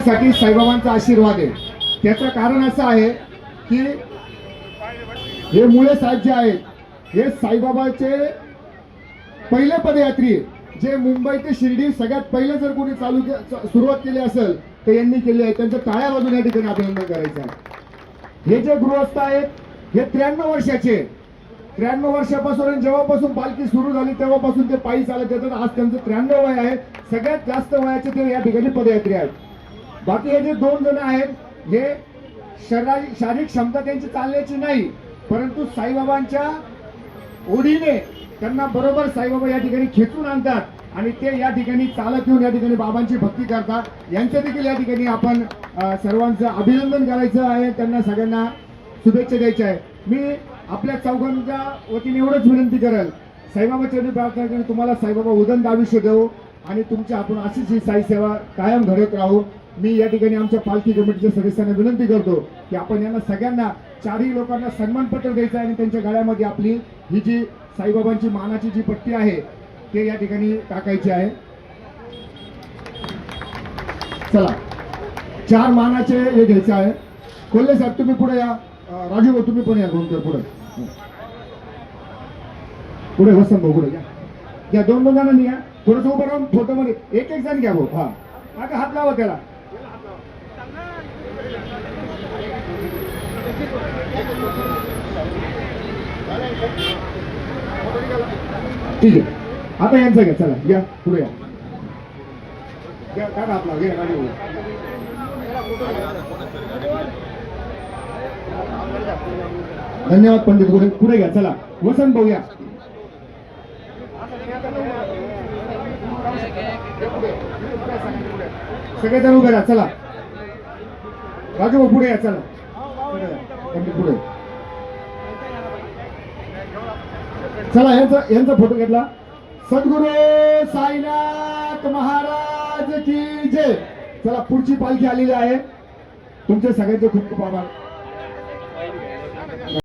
साठी साईबाबांचा आशीर्वाद आहे। त्याचं कारण असं आहे की हे मुळे साहेब जे आहेत हे साईबाबाचे पहिले पदयात्री, जे मुंबई ते शिर्डी सगळ्यात पहिले जर कोणी सुरुवात केली असेल तर यांनी केली आहे। त्यांचं टाळ्या वाजून या ठिकाणी अभिनंदन करायचं आहे। हे जे गृहस्थ आहेत हे 93 वर्षाचे, 93 वर्षापासून जेव्हापासून पालखी सुरू झाली तेव्हापासून ते पायी चालत येतात। आज त्यांचं 93 वय आहे। सगळ्यात जास्त वयाचे ते या ठिकाणी पदयात्री आहेत। बाकी हे जे 2 जण आहेत हे शारीरिक क्षमता त्यांची चालण्याची नाही, परंतु साईबाबांच्या ओढीने त्यांना बरोबर साईबाबा या ठिकाणी खेचून आणतात आणि ते या ठिकाणी चालत येऊन या ठिकाणी बाबांची भक्ती करतात। यांचं देखील या ठिकाणी आपण सर्वांचं अभिनंदन करायचं आहे, त्यांना सगळ्यांना शुभेच्छा द्यायच्या आहे। मी आपल्या चौघांच्या वतीने एवढंच विनंती करेल, साईबाबा चरणी प्रार्थना करून तुम्हाला साईबाबा उदंड आयुष्य देऊ आणि तुमच्या आपण अशीच ही साई सेवा कायम घडत राहू। मी या ठिकाणी आमच्या पालखी कमिटीच्या सदस्यांना विनंती करतो की आपण यांना सगळ्यांना 4ही लोकांना सन्मानपत्र द्यायचं आहे आणि त्यांच्या गळ्यामध्ये आपली ही जी साईबाबांची मानाची जी पट्टी आहे ते या ठिकाणी टाकायची आहे। चला 4 मानाचे हे घ्यायचे आहे। कोल्हे साहेब तुम्ही पुढे या, राजू भाऊ तुम्ही पण या, पुढे पुढे वसंत भाऊ पुढे घ्या, 2 जणांनी या, थोडंसं उभं राहून फोटो मध्ये एक जण घ्या भाऊ। हा आता हात लावा त्याला, ठीक आहे। आता यांचं घ्या, चला या पुढे या, काय हात लावा घ्या राजू भाऊ। धन्यवाद पंडित, पुढे घ्या, चला वसंत भाऊ या, सगळेजण उभे राहा, चला राजू भाऊ पुढे या, चला पंडित पुढे चला। यांचा फोटो घेतला। सद्गुरू साईनाथ महाराज की जय। चला पुढची पालखी आलेली आहे, तुमचे सगळ्यांचे खूप खूप आभार।